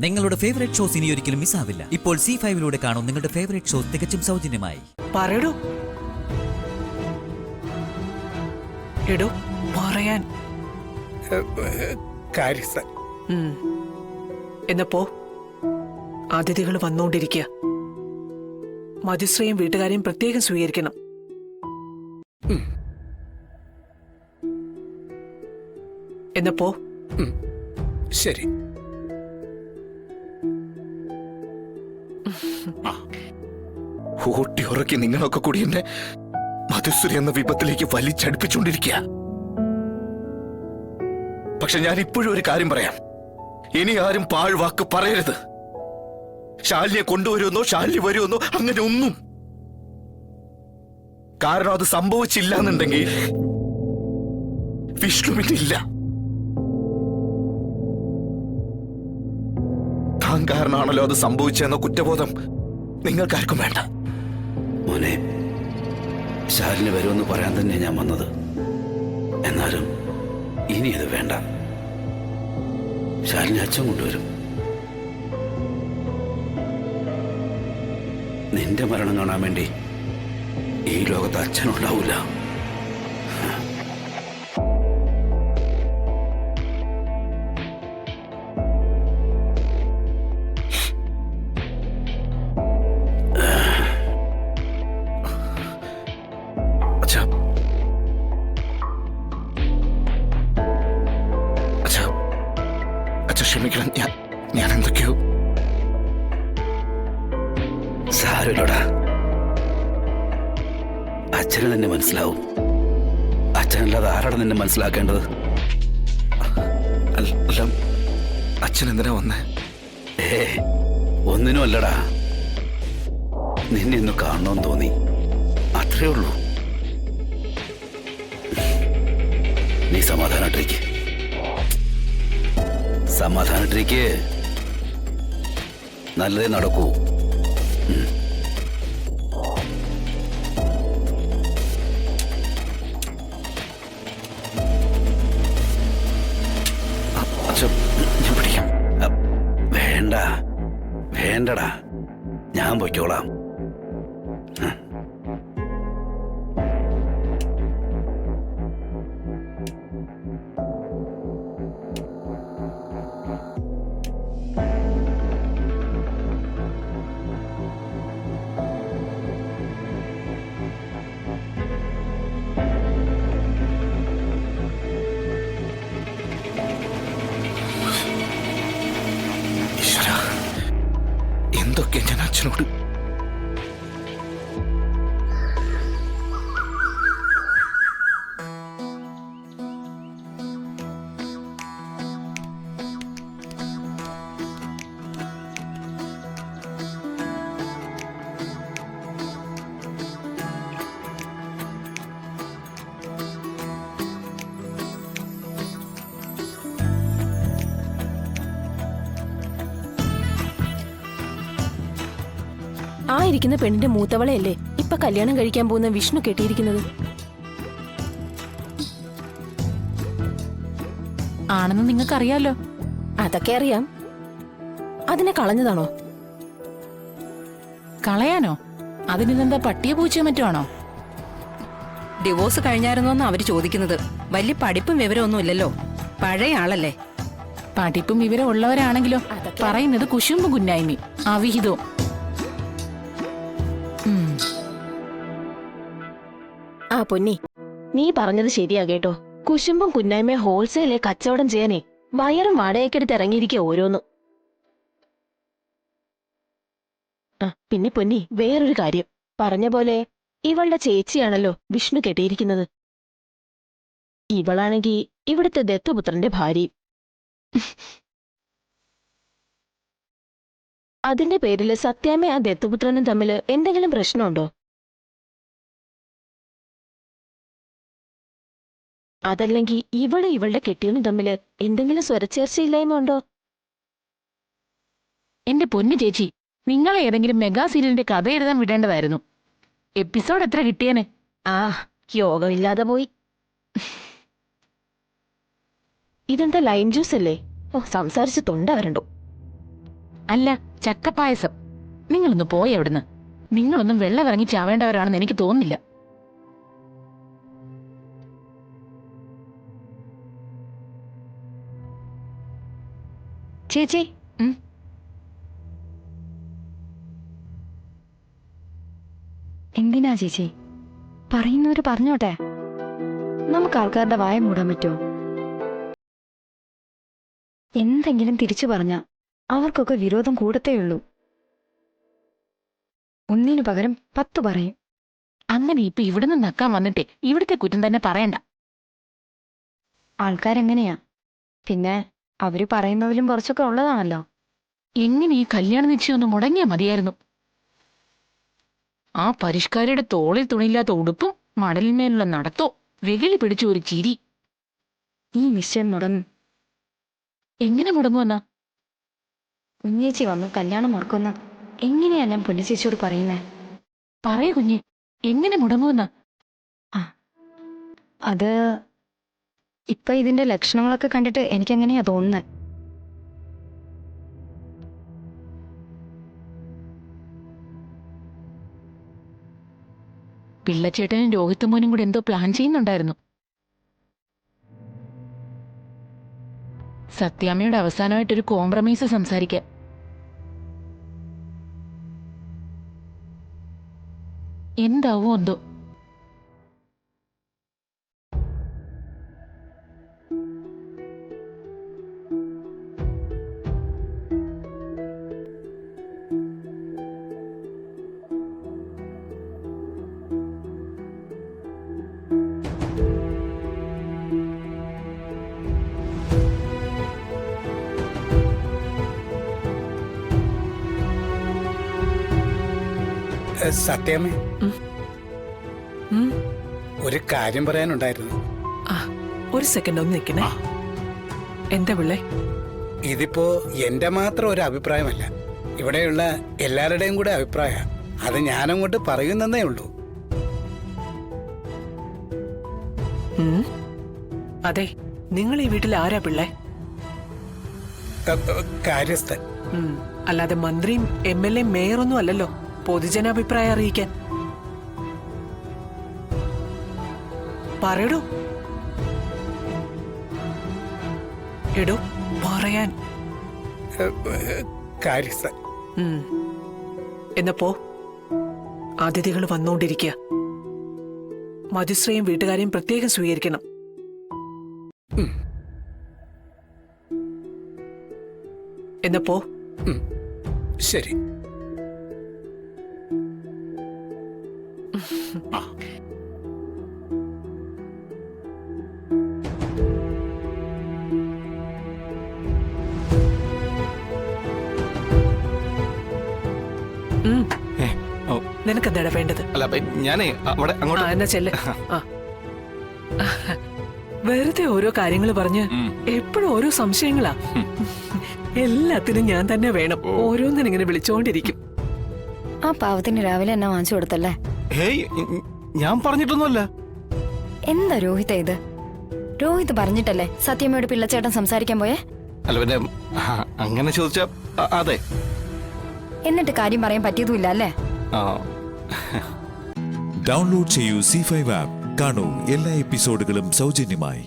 നിങ്ങളുടെ favourite shows ഇനി ഒരിക്കലും മിസ്സാവില്ല. ഇപ്പോൾ C5 കാണും നിങ്ങളുടെ ഫേവറേറ്റ് ഷോസ് തികച്ചും സൗജന്യമായി. പറയടോ എടോ പറയാൻ എന്നപ്പോ അതിഥികൾ വന്നുകൊണ്ടിരിക്കുക. മധുശ്രീയും വീട്ടുകാരെയും പ്രത്യേകം സ്വീകരിക്കണം. എന്നപ്പോ ശരി. ഊട്ടി ഉറക്കി നിങ്ങളൊക്കെ കൂടി എന്നെ മധുശ്രീ എന്ന വിപത്തിലേക്ക് വലിച്ചടുപ്പിച്ചുകൊണ്ടിരിക്കുക. പക്ഷെ ഞാൻ ഇപ്പോഴും ഒരു കാര്യം പറയാം. ഇനി ആരും പാഴ്വാക്ക് പറയരുത്. ശാലിനിയെ കൊണ്ടുവരുമെന്നോ ശാലിനി വരുമെന്നോ അങ്ങനെ ഒന്നും. കാരണം അത് സംഭവിച്ചില്ല എന്നുണ്ടെങ്കിൽ വിഷ്ണുവിനില്ല. താൻ കാരണമാണല്ലോ അത് സംഭവിച്ചെന്ന കുറ്റബോധം നിങ്ങൾക്കാർക്കും വേണ്ട. മോനെ, ശാലിനി വരുമെന്ന് പറയാൻ തന്നെ ഞാൻ വന്നത്. എന്നാലും ഇനി അത് വേണ്ട. ശാലിനി അച്ഛൻ കൊണ്ടുവരും. നിന്റെ മരണം കാണാൻ വേണ്ടി ഈ ലോകത്ത് അച്ഛനുണ്ടാവില്ല. ക്ഷമിക്കണം, ഞാൻ എന്തൊക്കെയോ. സാരമില്ലടാ, അച്ഛന് നിന്നെ മനസ്സിലാവും. അച്ഛനല്ലാതെ ആരാണ് നിന്നെ മനസ്സിലാക്കേണ്ടത്? അല്ല, അച്ഛൻ എന്തിനാ വന്നേ? ഒന്നിനും അല്ലടാ, നിന്നെ ഒന്ന് കാണണമെന്ന് തോന്നി, അത്രേ ഉള്ളൂ. നീ സമാധാനായിട്ടിരിക്കെ, സമാധാനായിട്ടിരിക്കെ. നല്ലതേ നടക്കൂ. വേണ്ട, വേണ്ടടാ, ഞാൻ പൊയ്ക്കോളാം. എന്തൊക്കെ ഞാൻ അച്ഛനോട്. ആ ഇരിക്കുന്ന പെണ്ണിന്റെ മൂത്തവളെയല്ലേ ഇപ്പൊ കല്യാണം കഴിക്കാൻ പോകുന്ന വിഷ്ണു കെട്ടിയിരിക്കുന്നത്? ആണെന്ന് നിങ്ങൾക്കറിയാലോ. അതൊക്കെ അറിയാം. അതിനെ കളഞ്ഞതാണോ? കളയാനോ? അതിനെന്താ പട്ടിയെ പൂച്ചയോ മറ്റോ ആണോ? ഡിവോഴ്സ് കഴിഞ്ഞായിരുന്നോന്ന് അവര് ചോദിക്കുന്നത്. വലിയ പഠിപ്പും വിവരമൊന്നും ഇല്ലല്ലോ, പഴയ ആളല്ലേ. പഠിപ്പും വിവരം ഉള്ളവരാണെങ്കിലോ പറയുന്നത് കുശുമ്പും കുന്നായ്മയും അവിഹിതവും. ആ പൊന്നി, നീ പറഞ്ഞത് ശരിയാ കേട്ടോ. കുശുമ്പും കുന്നായ്മ ഹോൾസെയിലെ കച്ചവടം ചെയ്യാനേ വയറും വാടകയ്ക്കെടുത്ത് ഇറങ്ങിയിരിക്കുക ഓരോന്നും. പിന്നെ പൊന്നി, വേറൊരു കാര്യം. പറഞ്ഞ പോലെ ഇവളുടെ ചേച്ചിയാണല്ലോ വിഷ്ണു കെട്ടിയിരിക്കുന്നത്. ഇവളാണെങ്കി ഇവിടുത്തെ ദത്തുപുത്രന്റെ ഭാര്യയും. അതിന്റെ പേരില് സത്യാമ്മ ആ ദത്തുപുത്രനും തമ്മില് എന്തെങ്കിലും പ്രശ്നമുണ്ടോ? അതല്ലെങ്കിൽ ഇവളുടെ കെട്ടിയവനും തമ്മില് എന്തെങ്കിലും സ്വരച്ചേർച്ചയില്ലായ്മ ഉണ്ടോ? എന്റെ പൊന്നു ചേച്ചി, നിങ്ങളെ ഏതെങ്കിലും മെഗാ സീരിയലിന്റെ കഥ എഴുതാൻ വിടേണ്ടതായിരുന്നു. എപ്പിസോഡ് എത്ര കിട്ടിയേനെ? യോഗമില്ലാതെ പോയി. ഇതെന്താ ലൈം ജ്യൂസ് അല്ലേ? സംസാരിച്ച് തൊണ്ട വരണ്ടോ. അല്ല, ചക്കപ്പായസം. നിങ്ങളൊന്ന് പോയി അവിടുന്ന്. നിങ്ങളൊന്നും വെള്ളം ഇറങ്ങി ചാവേണ്ടവരാണെന്ന് എനിക്ക് തോന്നുന്നില്ല. ചേച്ചി, എന്തിനാ ചേച്ചി പറയുന്നവര് പറഞ്ഞോട്ടെ, നമുക്ക് ആൾക്കാരുടെ വായ മൂടാൻ പറ്റുമോ? എന്തെങ്കിലും തിരിച്ചു പറഞ്ഞ അവർക്കൊക്കെ വിരോധം കൂടത്തേയുള്ളൂ. ഒന്നിനു പകരം 10 പറയും. അങ്ങനെ ഇപ്പൊ ഇവിടുന്ന് നക്കാൻ വന്നിട്ടേ ഇവിടുത്തെ കുറ്റം തന്നെ പറയണ്ട. ആൾക്കാരെങ്ങനെയാ, പിന്നെ അവര് പറയുന്നതിലും കുറച്ചൊക്കെ ഉള്ളതാണല്ലോ. എങ്ങനെ ഈ കല്യാണ നിശ്ചയം ഒന്ന് മുടങ്ങിയാ മതിയായിരുന്നു. ആ പരിഷ്കാരിയുടെ തോളിൽ തുണിയില്ലാത്ത ഉടുപ്പും മടലിന്മേലുള്ള നടത്തോ വെകിളി പിടിച്ചു ഒരു ചിരി. ഈ നിശ്ചയം മുടങ്ങും. എങ്ങനെ മുടങ്ങുമെന്നാ? കുഞ്ഞേച്ചി വന്ന് കല്യാണം മുടക്കുന്ന എങ്ങനെയാ ഞാൻ പൊന്നിച്ചേച്ചിയോട് പറയുന്നേ? പറയൂ കുഞ്ഞ്, എങ്ങനെ മുടങ്ങുമെന്നാ? അത് ഇപ്പൊ ഇതിന്റെ ലക്ഷണങ്ങളൊക്കെ കണ്ടിട്ട് എനിക്കെങ്ങനെയാ തോന്നുന്നത്. പിള്ളച്ചേട്ടനും രോഹിത് മോനും കൂടെ എന്തോ പ്ലാൻ ചെയ്യുന്നുണ്ടായിരുന്നു. സത്യാമ്മയോട് അവസാനമായിട്ടൊരു കോംപ്രമൈസ് സംസാരിക്കാൻ. എന്താവോ എന്തോ. സത്യമേ, ഒരു കാര്യം പറയാനുണ്ടായിരുന്നു. ആ, ഒരു സെക്കൻഡ് ഒന്ന് നിൽക്കണേ. എന്താ പിള്ളേ? ഇതിപ്പോ എന്റെ മാത്രം ഒരു അഭിപ്രായമല്ല, ഇവിടെയുള്ള എല്ലാവരുടെയും കൂടെ അഭിപ്രായം. അത് ഞാനങ്ങോട്ട് പറയുന്നതേ ഉള്ളൂ. അതെ, നിങ്ങൾ ഈ വീട്ടിൽ ആരാ പിള്ളേ? കാര്യസ്ഥൻ. അല്ലാതെ മന്ത്രിയും MLA മേയറൊന്നും അല്ലല്ലോ പൊതുജനാഭിപ്രായം അറിയിക്കാൻ. പറയടോ. എടോ പറയാൻ. കാര്യസ്ഥൻ. എന്നപ്പോ അതിഥികൾ വന്നുകൊണ്ടിരിക്കുക. മധുശ്രീയും വീട്ടുകാരെയും പ്രത്യേകം സ്വീകരിക്കണം. എന്നപ്പോ ശരി. നിനക്കെന്താടാ വേണ്ടത്? അല്ല ഞാനേ അവിടെ അങ്ങോട്ട് എന്നാ ചെല്ല്. ആ, വെറുതെ ഓരോ കാര്യങ്ങൾ പറഞ്ഞ് എപ്പോഴും ഓരോ സംശയങ്ങളാ. എല്ലാത്തിനും ഞാൻ തന്നെ വേണം. ഓരോന്നിനിങ്ങനെ വിളിച്ചോണ്ടിരിക്കും. ആ പാവത്തിന് രാവിലെ എന്നെ വാങ്ങിച്ചു കൊടുത്തല്ലേ? ഞാൻ പറഞ്ഞിട്ടൊന്നുമല്ല. എന്താ രോഹിത ഇത്? രോഹിത് പറഞ്ഞിട്ടല്ലേ സത്യമ്മയോട് പിള്ളച്ചേട്ടൻ സംസാരിക്കാൻ പോയേ? അല്ല പിന്നെ അങ്ങനെ ചോദിച്ച അതെ. എന്നിട്ട് കാര്യം പറയാൻ പറ്റിയതുമില്ല അല്ലേ? ഡൗൺലോഡ് ചെയ്യൂ C5 ആപ്പ്. കാണൂ എല്ലാ എപ്പിസോഡുകളും സൗജന്യമായി.